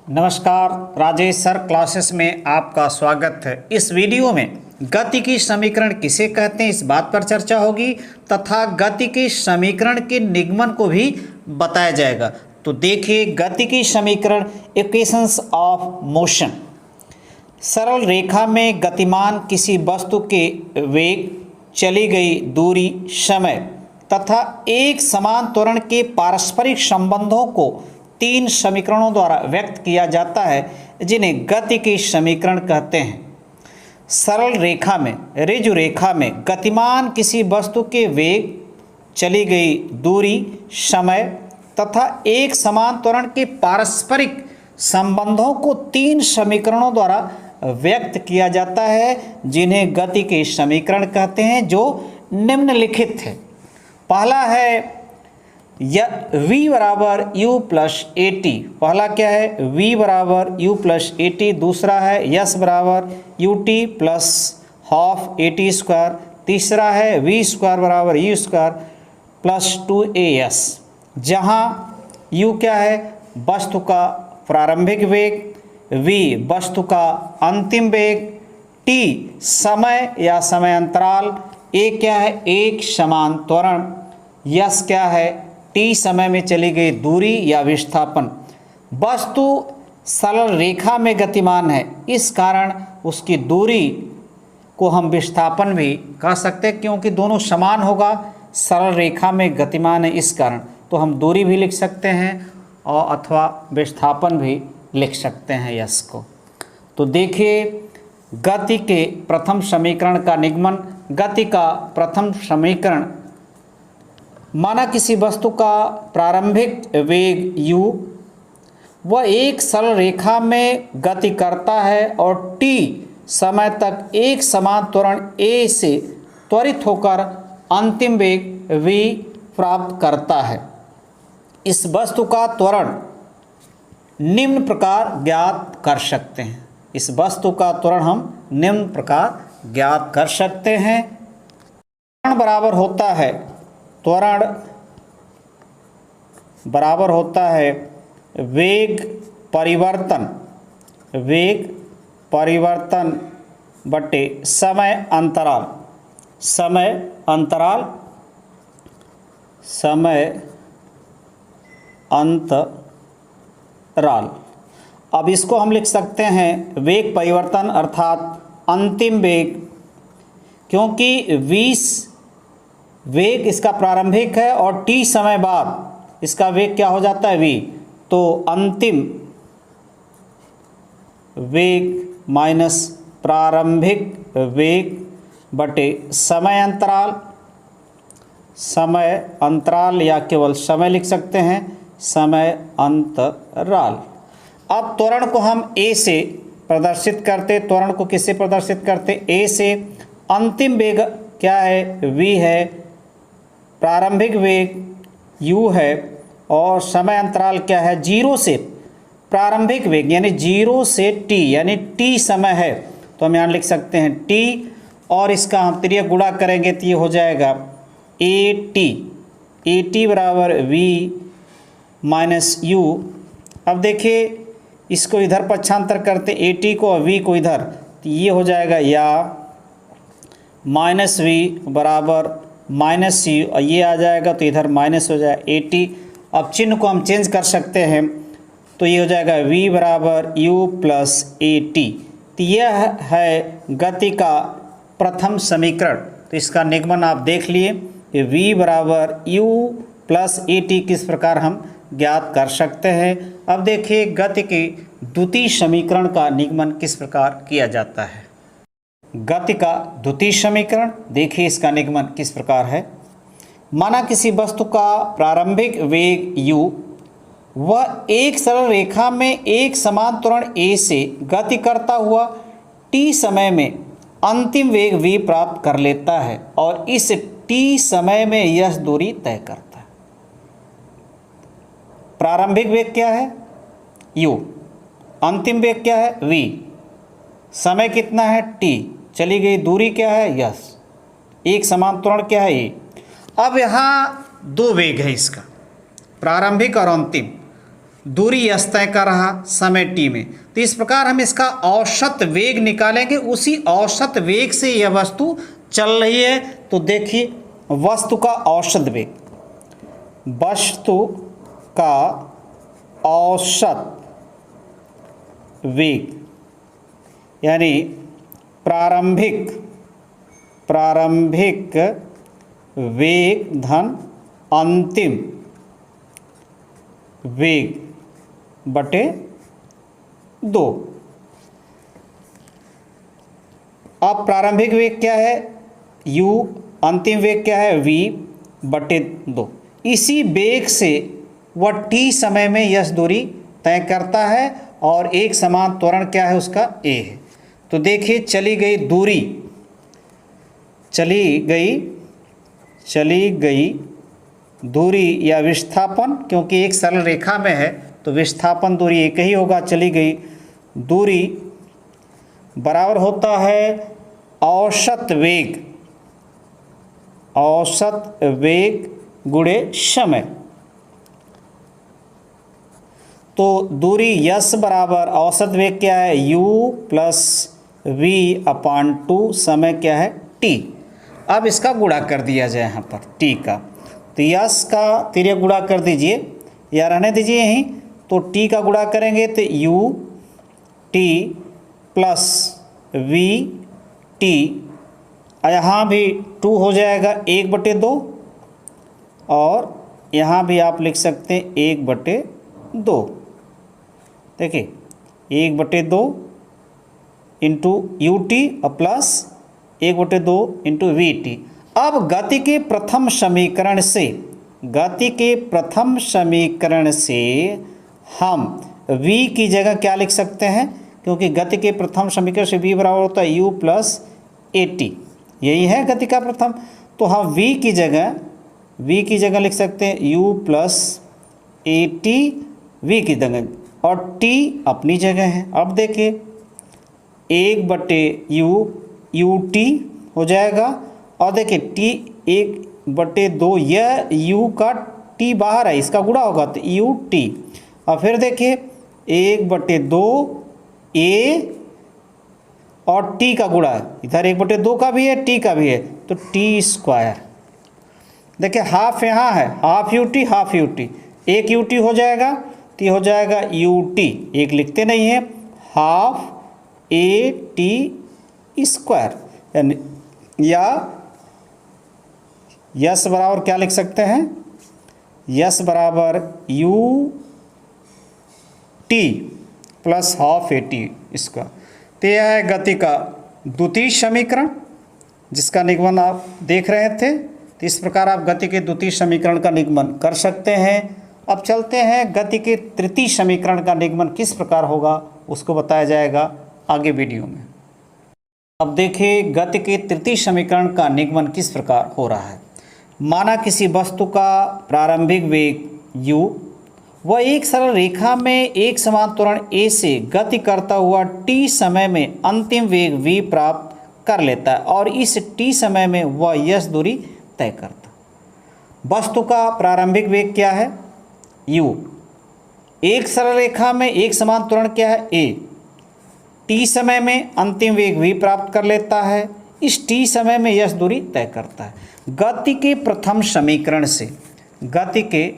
नमस्कार, Rajesh sir classes में आपका स्वागत है। इस वीडियो में गतिकी समीकरण किसे कहते हैं इस बात पर चर्चा होगी तथा गतिकी समीकरण के निगमन को भी बताया जाएगा। तो देखिए, गतिकी समीकरण इक्वेशंस ऑफ मोशन। सरल रेखा में गतिमान किसी वस्तु के वेग, चली गई दूरी, समय तथा एक समान त्वरण के पारस्परिक संबंधों को तीन समीकरणों द्वारा व्यक्त किया जाता है, जिन्हें गतिकी समीकरण कहते हैं। सरल रेखा में, ऋजु रेखा में गतिमान किसी वस्तु के वेग, चली गई दूरी, समय तथा एक समान त्वरण के पारस्परिक संबंधों को तीन समीकरणों द्वारा व्यक्त किया जाता है, जिन्हें गतिकी समीकरण कहते हैं, जो निम्नलिखित है। पहला है v बराबर u प्लस ए टी। पहला क्या है? v बराबर u प्लस ए टी। दूसरा है s बराबर U T plus half A T square. तीसरा है v स्क्वायर बराबर u स्क्वायर प्लस 2as, जहाँ u क्या है? वस्तु का प्रारंभिक वेग, v वस्तु का अंतिम वेग, t समय या समय अंतराल, a क्या है? एक समान त्वरण, s क्या है? t समय में चली गई दूरी या विस्थापन। वस्तु सरल रेखा में गतिमान है, इस कारण उसकी दूरी को हम विस्थापन भी कह सकते हैं, क्योंकि दोनों समान होगा। सरल रेखा में गतिमान है, इस कारण तो हम दूरी भी लिख सकते हैं और अथवा विस्थापन भी लिख सकते हैं यस को। तो देखिए, गति के प्रथम समीकरण का निगमन। गति का प्रथम समीकरण, माना किसी वस्तु का प्रारंभिक वेग u वह एक सरल रेखा में गति करता है और t समय तक एक समान त्वरण a से त्वरित होकर अंतिम वेग v प्राप्त करता है। इस वस्तु का त्वरण निम्न प्रकार ज्ञात कर सकते हैं। इस वस्तु का त्वरण हम निम्न प्रकार ज्ञात कर सकते हैं। त्वरण बराबर होता है, त्वरण बराबर होता है वेग परिवर्तन, वेग परिवर्तन बटे समय अंतराल, समय अंतराल, समय अंतराल। अब इसको हम लिख सकते हैं वेग परिवर्तन अर्थात अंतिम वेग, क्योंकि 20 वेग इसका प्रारंभिक है और t समय बाद इसका वेग क्या हो जाता है? v। तो अंतिम वेग माइनस प्रारंभिक वेग बटे समय अंतराल, समय अंतराल या केवल समय लिख सकते हैं, समय अंतराल। अब त्वरण को हम a से प्रदर्शित करते, त्वरण को किससे प्रदर्शित करते? a से। अंतिम वेग क्या है? v है, प्रारंभिक वेग u है और समय अंतराल क्या है? 0 से प्रारंभिक वेग यानी 0 से t यानी t समय है, तो हम यहाँ लिख सकते हैं t और इसका हम तिर्यक गुणा करेंगे तो ये हो जाएगा at बराबर v माइनस u। अब देखिए, इसको इधर पक्षांतर करते at को और v को इधर, तो ये हो जाएगा या माइनस v बराबर माइनस सी, और ये आ जाएगा तो इधर माइनस हो जाएगा at। अब चिन्ह को हम चेंज कर सकते हैं, तो ये हो जाएगा v बराबर u प्लस at। तो यह है गति का प्रथम समीकरण। तो इसका निगमन आप देख लिए कि v बराबर u प्लस at किस प्रकार हम ज्ञात कर सकते हैं। अब देखिए, गति के द्वितीय समीकरण का निगमन किस प्रकार किया जाता है। गति का द्वितीय समीकरण, देखिए इसका निगमन किस प्रकार है। माना किसी वस्तु का प्रारंभिक वेग u वह एक सरल रेखा में एक समान त्वरण a से गति करता हुआ t समय में अंतिम वेग v प्राप्त कर लेता है और इस t समय में यह दूरी तय करता है। प्रारंभिक वेग क्या है? u, अंतिम वेग क्या है? v, समय कितना है? t, चली गई दूरी क्या है? यस, एक समान त्वरण क्या है? ये। अब यहाँ दो वेग है इसका, प्रारंभिक और अंतिम। दूरी यस तय कर रहा समय t में, तो इस प्रकार हम इसका औसत वेग निकालेंगे। उसी औसत वेग से यह वस्तु चल रही है। तो देखिए वस्तु का औसत वेग, वस्तु का औसत वेग यानी प्रारंभिक वेग धन अंतिम वेग बटे 2। अब प्रारंभिक वेग क्या है u, अंतिम वेग क्या है v बटे 2। इसी वेग से वह t समय में यह दूरी तय करता है और एक समान त्वरण क्या है उसका a है। तो देखिए चली गई दूरी या विस्थापन, क्योंकि एक सरल रेखा में है तो विस्थापन दूरी एक ही होगा। चली गई दूरी बराबर होता है औसत वेग गुणे समय। तो दूरी यस बराबर औसत वेग क्या है u प्लस वी अपान 2, समय क्या है t। अब इसका गुणा कर दिया जाए यहाँ पर t का, तो यस का तिर्यक गुणा कर दीजिए या रहने दीजिए यहीं। तो t का गुणा करेंगे तो u t plus we T, यहाँ भी 2 हो जाएगा 1/2, और यहाँ भी आप लिख सकते हैं 1/2। देखिए 1/2 इंटू यू टी और प्लस 1/2 इंटू वी टी। अब गति के प्रथम समीकरण से हम v की जगह क्या लिख सकते हैं, क्योंकि गति के प्रथम समीकरण से v बराबर होता है u प्लस ए टी, यही है गति का प्रथम। तो हम v की जगह लिख सकते हैं u plus A T v की जगह, और t अपनी जगह है। अब देखिए 1/u टी हो जाएगा, और देखिए t 1/2, यह u का t बाहर है, इसका गुणा होगा तो u t, और फिर देखिए 1/2 a और t का गुणा है, इधर 1/2 का भी है t का भी है, तो t²। देखिए हाफ यहाँ है, half u t half u t, एक u t हो जाएगा तो हो जाएगा u t, एक लिखते नहीं है, हाफ a t², यानी या यस बराबर क्या लिख सकते हैं, यस बराबर u t प्लस हाफ ए टी²। तो यह है गति का द्वितीय समीकरण जिसका निगमन आप देख रहे थे। तो इस प्रकार आप गति के द्वितीय समीकरण का निगमन कर सकते हैं। अब चलते हैं गति के तृतीय समीकरण का निगमन किस प्रकार होगा, उसको बताया जाएगा आगे वीडियो में। अब देखिए गति के तृतीय समीकरण का निगमन किस प्रकार हो रहा है। माना किसी वस्तु का प्रारंभिक वेग u, वह एक सरल रेखा में एक समान त्वरण a से गति करता हुआ t समय में अंतिम वेग v प्राप्त कर लेता है, और इस t समय में वह यस दूरी तय करता। वस्तु का प्रारंभिक वेग क्या है u, एक सरल रेखा में एक समान त्वरण क्या है a, t समय में अंतिम वेग v प्राप्त कर लेता है, इस t समय में यस दूरी तय करता है। गति के प्रथम समीकरण से गति के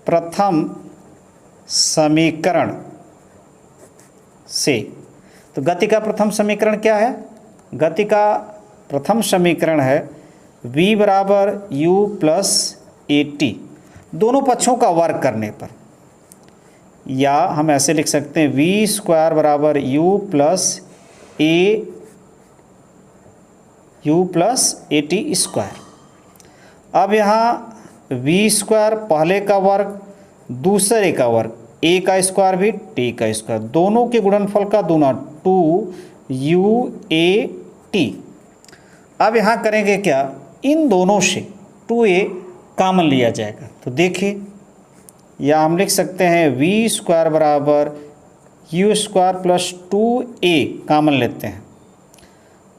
प्रथम समीकरण से, तो गति का प्रथम समीकरण क्या है, गति का प्रथम समीकरण है v बराबर u प्लस ए टी, दोनों पक्षों का वर्ग करने पर, या हम ऐसे लिख सकते हैं v² बराबर u प्लस ए टी²। अब यहाँ v² पहले का वर्ग दूसरे का वर्ग, a का स्क्वायर भी t का स्क्वायर, दोनों के गुणनफल का दूना 2uat। अब यहाँ करेंगे क्या, इन दोनों से 2a कॉमन लिया जाएगा। तो देखिए या हम लिख सकते हैं v² बराबर u² प्लस 2a कॉमन लेते हैं।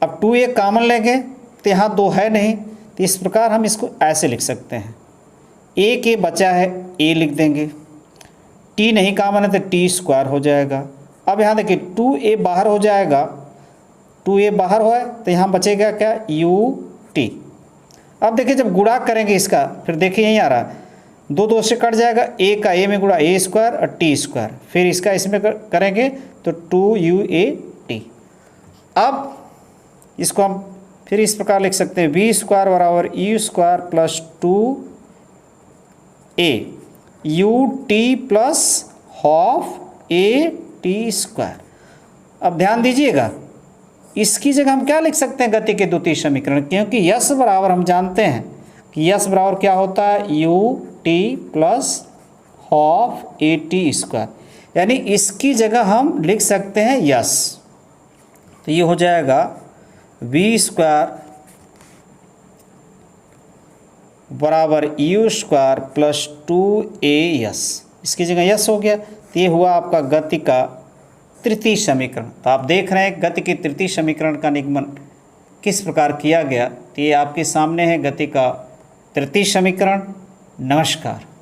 अब 2a कॉमन लेंगे तो यहाँ 2 है नहीं, तो इस प्रकार हम इसको ऐसे लिख सकते हैं, ए के बचा है ए लिख देंगे, टी नहीं कॉमन है तो टी स्क्वायर हो जाएगा। अब यहाँ देखिए 2a बाहर हो जाएगा, 2a बाहर हुआ है तो यहाँ बचेगा क्या, ut। अब देखिए जब गुणा करेंगे इसका, फिर देखिए यहीं आ रहा है 2 से कट जाएगा, a का a में गुणा a स्क्वायर और t स्क्वायर, फिर इसका इसमें करेंगे तो 2uat। अब इसको हम फिर इस प्रकार लिख सकते हैं, v स्क्वायर बराबर u square plus 2a ut plus half a T square. अब ध्यान दीजिएगा, इसकी जगह हम क्या लिख सकते हैं गति के द्वितीय समीकरण, क्योंकि यस बराबर हम जानते हैं कि यस बराबर क्या होता है, U T plus half A T square, यानी इसकी जगह हम लिख सकते हैं यस। तो ये हो जाएगा वी स्क्वायर बराबर you square plus 2a yes, इसकी जगह यस हो गया। तो ये हुआ आपका गति का तृतीय समीकरण। तो आप देख रहे हैं गति के तृतीय समीकरण का निगमन किस प्रकार किया गया। तो ये आपके सामने है गति का तृतीय समीकरण। नमस्कार।